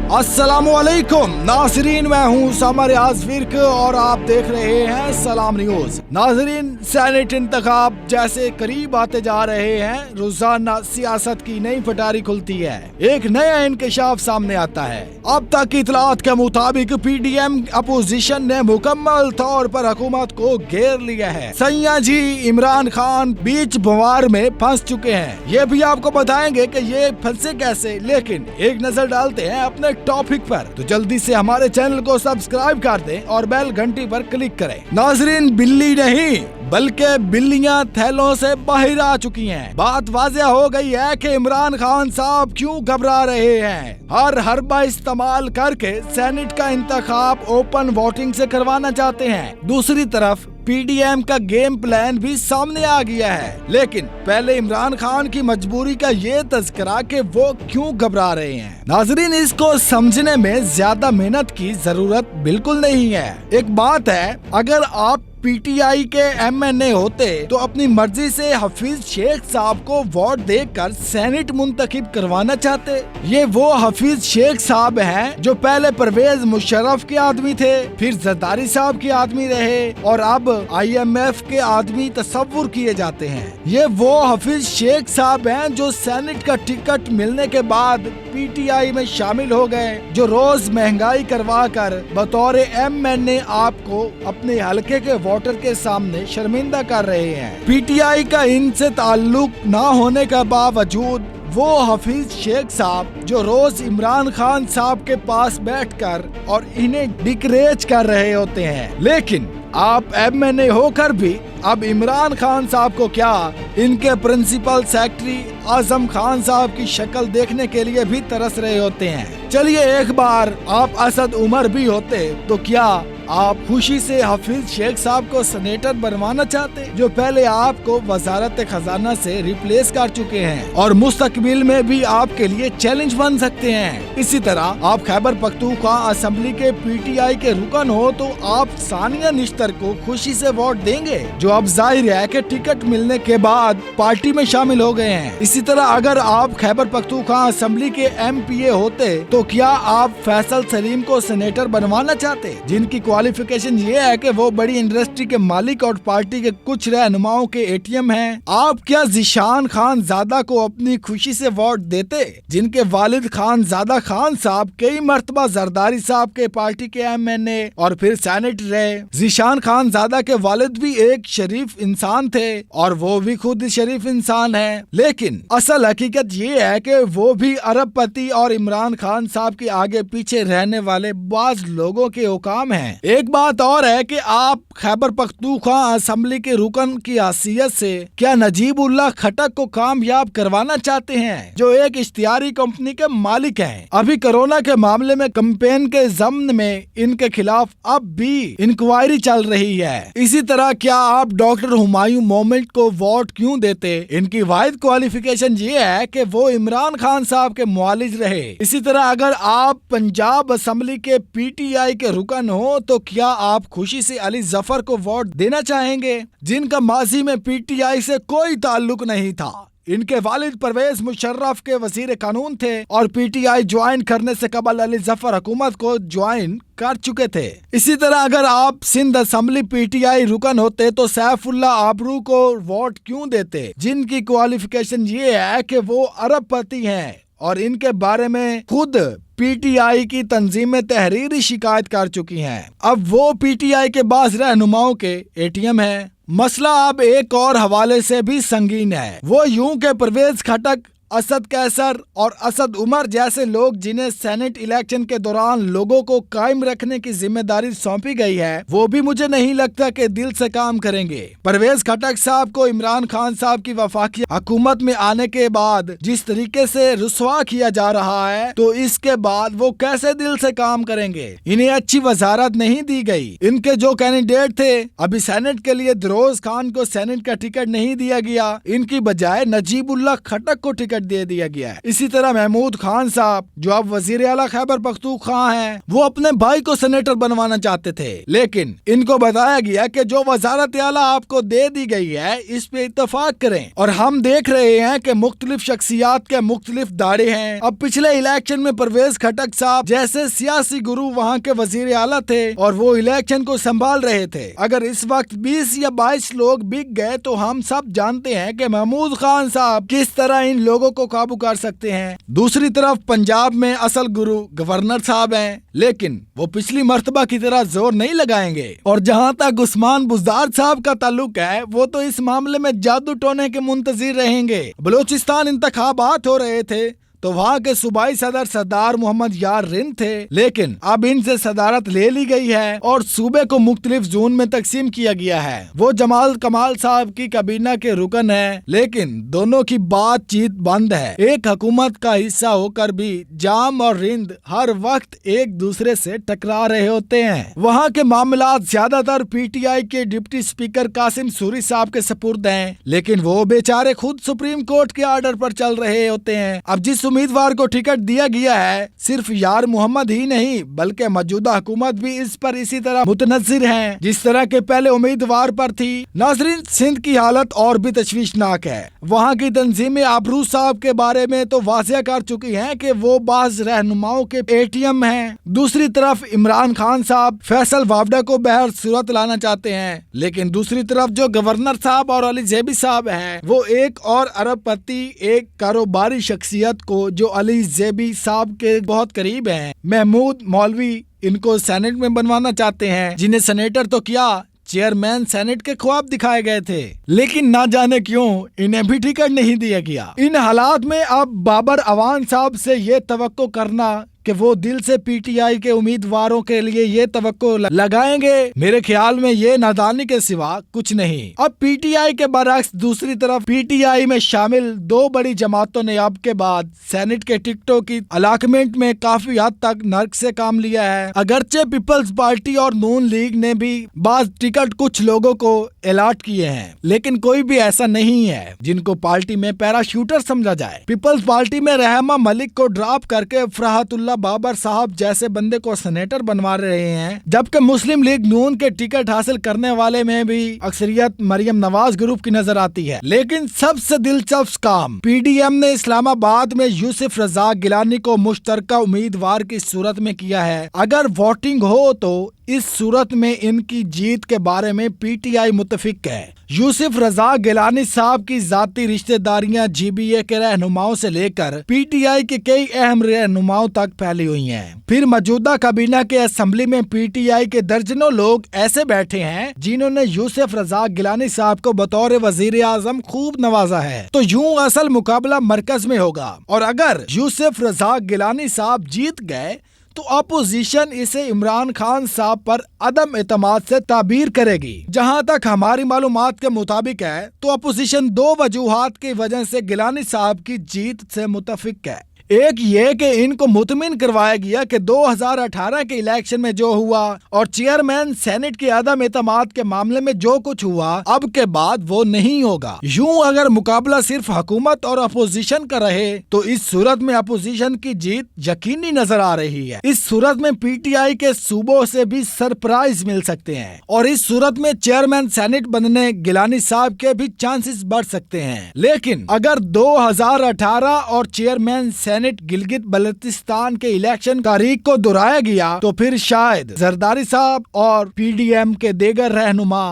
अस्सलामुअलैकुम नाजरीन, मैं हूँ समर याजफिर और आप देख रहे हैं सलाम न्यूज। नाजरीन, सेनेट इंतखाब जैसे करीब आते जा रहे हैं, रोजाना सियासत की नई पटारी खुलती है, एक नया इंकशाफ सामने आता है। अब तक की इतलात के मुताबिक पीडीएम अपोजिशन ने मुकम्मल तौर पर हुकूमत को घेर लिया है। सैया जी इमरान खान बीच बवार में फंस चुके हैं। ये भी आपको बताएंगे कि ये फंसे कैसे, लेकिन एक नजर डालते हैं अपने टॉपिक पर। तो जल्दी से हमारे चैनल को सब्सक्राइब कर दें और बेल घंटी पर क्लिक करें। नाजरीन, बिल्ली नहीं बल्कि बिल्लियां थैलों से बाहर आ चुकी हैं। बात वाज़ेह हो गई है कि इमरान खान साहब क्यों घबरा रहे हैं। हर हरबा इस्तेमाल करके सेनेट का इंतखाब ओपन वोटिंग से करवाना चाहते हैं। दूसरी तरफ पीडीएम का गेम प्लान भी सामने आ गया है, लेकिन पहले इमरान खान की मजबूरी का ये तज़किरा कि वो क्यों घबरा रहे हैं। नाजरीन, इसको समझने में ज्यादा मेहनत की जरूरत बिल्कुल नहीं है। एक बात है, अगर आप पीटीआई के एमएनए होते तो अपनी मर्जी से हफीज शेख साहब को वोट देकर सेनेट मुंतखब करवाना चाहते। ये वो हफीज शेख साहब हैं जो पहले परवेज मुशर्रफ के आदमी थे, फिर जरदारी साहब के आदमी रहे और अब IMF के आदमी तस्वुर किए जाते हैं। ये वो हफीज शेख साहब हैं जो सेनेट का टिकट मिलने के बाद पीटीआई में शामिल हो गए, जो रोज महंगाई करवा कर बतौर एमएनए आपको अपने हलके के वोटर के सामने शर्मिंदा कर रहे हैं। पीटीआई का इनसे ताल्लुक ना होने के बावजूद वो हफीज शेख साहब जो रोज इमरान खान साहब के पास बैठकर और इन्हें डिकरेज कर रहे होते हैं, लेकिन आप एमएनए होकर भी अब इमरान खान साहब को क्या इनके प्रिंसिपल सेक्रेटरी आजम खान साहब की शक्ल देखने के लिए भी तरस रहे होते हैं। चलिए, एक बार आप असद उमर भी होते तो क्या आप खुशी से हफीज शेख साहब को सेनेटर बनवाना चाहते, जो पहले आपको वजारत खजाना से रिप्लेस कर चुके हैं और मुस्तकबिल में भी आपके लिए चैलेंज बन सकते हैं। इसी तरह आप खैबर पख्तूनख्वा असेंबली के पीटीआई के रुकन हो तो आप सानिया निश्तर को खुशी से वोट देंगे, जो अब जाहिर है कि टिकट मिलने के बाद पार्टी में शामिल हो गए हैं। इसी तरह अगर आप खैबर पख्तूनख्वा असेंबली के MPA होते तो क्या आप फैसल सलीम को सेनेटर बनवाना चाहते, जिनकी क्वालिफिकेशन ये है कि वो बड़ी इंडस्ट्री के मालिक और पार्टी के कुछ रहनुमाओं के ATM हैं। आप क्या ज़ीशान खान ज़ादा को अपनी खुशी से वोट देते, जिनके वालिद खान ज़ादा खान साहब कई मर्तबा जरदारी साहब के पार्टी के MNA और फिर सेनेटर रहे। ज़ीशान खान ज़ादा के वालिद भी एक शरीफ इंसान थे और वो भी खुद शरीफ इंसान है, लेकिन असल हकीकत ये है कि वो भी अरबपति और इमरान खान साहब के आगे पीछे रहने वाले बाज लोगों के हुकाम हैं। एक बात और है कि आप खैबर पख्तूनख्वा असेंबली के रुकन की हैसियत से क्या नजीब उल्लाह खटक को कामयाब करवाना चाहते हैं, जो एक इश्तिहारी कंपनी के मालिक हैं। अभी कोरोना के मामले में कैंपेन के ज़म्न में इनके खिलाफ अब भी इंक्वायरी चल रही है। इसी तरह क्या आप डॉक्टर हुमायूं मोमेंट को वोट क्यों देते, इनकी वाहिद क्वालिफिकेशन ये है कि वो इमरान खान साहब के मुआलिज रहे। इसी तरह अगर आप पंजाब असेंबली के PTI के रुकन हो तो क्या आप खुशी से अली जफर को वोट देना चाहेंगे, जिनका माजी में PTI से कोई ताल्लुक नहीं था। इनके वालिद परवेज मुशर्रफ के वजीर कानून थे और PTI ज्वाइन करने से कबल अली जफर हुकूमत को ज्वाइन कर चुके थे। इसी तरह अगर आप सिंध असेंबली PTI रुकन होते तो सैफुल्लाह आबरू को वोट क्यों देते, जिनकी क्वालिफिकेशन ये है कि वो अरबपति हैं और इनके बारे में खुद PTI की तंजीमें तहरीरी शिकायत कर चुकी हैं। अब वो PTI के बाज़ रहनुमाओं के ATM है। मसला अब एक और हवाले से भी संगीन है, वो यूं के परवेज खटक, असद कैसर और असद उमर जैसे लोग जिन्हें सेनेट इलेक्शन के दौरान लोगों को कायम रखने की जिम्मेदारी सौंपी गई है, वो भी मुझे नहीं लगता कि दिल से काम करेंगे। परवेज खटक साहब को इमरान खान साहब की वफाकी हुकूमत में आने के बाद जिस तरीके से रुसवा किया जा रहा है, तो इसके बाद वो कैसे दिल से काम करेंगे। इन्हें अच्छी वजारत नहीं दी गई। इनके जो कैंडिडेट थे, अभी सेनेट के लिए दरोज खान को सेनेट का टिकट नहीं दिया गया, इनकी बजाय नजीब उल्लाह खटक को टिकट ٹکٹ دے دیا گیا ہے۔ اسی طرح محمود خان صاحب جو اب وزیر اعلیٰ خیبر پختونخوا ہیں، وہ اپنے بھائی کو سینیٹر بنوانا چاہتے تھے، لیکن ان کو بتایا گیا کہ جو وزارت اعلیٰ آپ کو دے دی گئی ہے اس پہ اتفاق کریں۔ اور ہم دیکھ رہے ہیں کہ مختلف شخصیات کے مختلف داڑے ہیں۔ اب پچھلے الیکشن میں پرویز خٹک صاحب جیسے سیاسی گرو وہاں کے وزیر اعلیٰ تھے اور وہ الیکشن کو سنبھال رہے تھے۔ اگر اس وقت 20 یا 22 لوگ بک گئے تو ہم سب جانتے ہیں کہ محمود خان صاحب کس طرح ان لوگوں کو قابو کر سکتے ہیں۔ دوسری طرف پنجاب میں اصل گرو گورنر صاحب ہیں، لیکن وہ پچھلی مرتبہ کی طرح زور نہیں لگائیں گے۔ اور جہاں تک عثمان بزدار صاحب کا تعلق ہے، وہ تو اس معاملے میں جادو ٹونے کے منتظر رہیں گے۔ بلوچستان انتخابات ہو رہے تھے تو وہاں کے صوبائی صدر سردار محمد یار رند تھے، لیکن اب ان سے صدارت لے لی گئی ہے اور صوبے کو مختلف زون میں تقسیم کیا گیا ہے۔ وہ جمال کمال صاحب کی کابینہ کے رکن ہیں، لیکن دونوں کی بات چیت بند ہے۔ ایک حکومت کا حصہ ہو کر بھی جام اور رند ہر وقت ایک دوسرے سے ٹکرا رہے ہوتے ہیں۔ وہاں کے معاملات زیادہ تر پی ٹی آئی کے ڈپٹی اسپیکر قاسم سوری صاحب کے سپرد ہیں، لیکن وہ بیچارے خود سپریم کورٹ کے آرڈر پر چل رہے ہوتے ہیں۔ اب جس امیدوار کو ٹکٹ دیا گیا ہے، صرف یار محمد ہی نہیں بلکہ موجودہ حکومت بھی اس پر اسی طرح متنظر ہیں جس طرح کے پہلے امیدوار پر تھی۔ ناظرین، سندھ کی حالت اور بھی تشویشناک ہے۔ وہاں کی تنظیمیں آبرو صاحب کے بارے میں تو واضح کر چکی ہیں کہ وہ بعض رہنماؤں کے اے ٹی ایم ہیں۔ دوسری طرف عمران خان صاحب فیصل وابڈا کو بہر صورت لانا چاہتے ہیں، لیکن دوسری طرف جو گورنر صاحب اور علی زیبی صاحب ہیں، وہ ایک اور ارب پتی، ایک کاروباری شخصیت کو جو علی زیبی صاحب کے بہت قریب ہیں، محمود مولوی، ان کو سینٹ میں بنوانا چاہتے ہیں، جنہیں سینیٹر تو کیا چیئرمین سینٹ کے خواب دکھائے گئے تھے، لیکن نہ جانے کیوں انہیں بھی ٹکٹ نہیں دیا گیا۔ ان حالات میں اب بابر اعوان صاحب سے یہ توقع کرنا کہ وہ دل سے پی ٹی آئی کے امیدواروں کے لیے یہ توقع لگائیں گے، میرے خیال میں یہ نادانی کے سوا کچھ نہیں۔ اب پی ٹی آئی کے برعکس دوسری طرف پی ٹی آئی میں شامل دو بڑی جماعتوں نے اب کے بعد سینٹ کے ٹکٹوں کی الاٹمنٹ میں کافی حد تک نرک سے کام لیا ہے۔ اگرچہ پیپلز پارٹی اور نون لیگ نے بھی بعض ٹکٹ کچھ لوگوں کو الاٹ کیے ہیں، لیکن کوئی بھی ایسا نہیں ہے جن کو پارٹی میں پیراشوٹر سمجھا جائے۔ پیپلز پارٹی میں رحمہ ملک کو ڈراپ کر کے فرحت اللہ بابر صاحب جیسے بندے کو سینیٹر بنوا رہے ہیں، جبکہ مسلم لیگ نون کے ٹکٹ حاصل کرنے والے میں بھی اکثریت مریم نواز گروپ کی نظر آتی ہے۔ لیکن سب سے دلچسپ کام پی ڈی ایم نے اسلام آباد میں یوسف رزاق گیلانی کو مشترکہ امیدوار کی صورت میں کیا ہے۔ اگر ووٹنگ ہو تو اس صورت میں ان کی جیت کے بارے میں پی ٹی آئی متفق ہے۔ یوسف رزاق گیلانی صاحب کی ذاتی رشتہ داریاں جی بی اے کے رہنماؤں سے لے کر پی ٹی آئی کے کئی اہم رہنماؤں تک پھیلی ہوئی ہیں۔ پھر موجودہ کابینہ کے اسمبلی میں پی ٹی آئی کے درجنوں لوگ ایسے بیٹھے ہیں جنہوں نے یوسف رزاق گیلانی صاحب کو بطور وزیر اعظم خوب نوازا ہے، تو یوں اصل مقابلہ مرکز میں ہوگا، اور اگر یوسف رزاق گیلانی صاحب جیت گئے تو اپوزیشن اسے عمران خان صاحب پر عدم اعتماد سے تعبیر کرے گی۔ جہاں تک ہماری معلومات کے مطابق ہے تو اپوزیشن دو وجوہات کی وجہ سے گیلانی صاحب کی جیت سے متفق ہے۔ ایک یہ کہ ان کو مطمئن کروایا گیا کہ 2018 کے الیکشن میں جو ہوا اور چیئرمین سینٹ کے عدم اعتماد کے معاملے میں جو کچھ ہوا، اب کے بعد وہ نہیں ہوگا۔ یوں اگر مقابلہ صرف حکومت اور اپوزیشن کا رہے تو اس صورت میں اپوزیشن کی جیت یقینی نظر آ رہی ہے۔ اس صورت میں پی ٹی آئی کے صوبوں سے بھی سرپرائز مل سکتے ہیں، اور اس صورت میں چیئرمین سینٹ بننے گیلانی صاحب کے بھی چانسز بڑھ سکتے ہیں۔ لیکن اگر 2018 اور چیئرمین سینٹ گلگت بلتستان کے الیکشن تاریخ کو دہرایا گیا تو پھر شاید زرداری صاحب اور پی ڈی ایم کے دیگر رہنما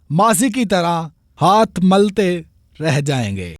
ماضی کی طرح ہاتھ ملتے رہ جائیں گے۔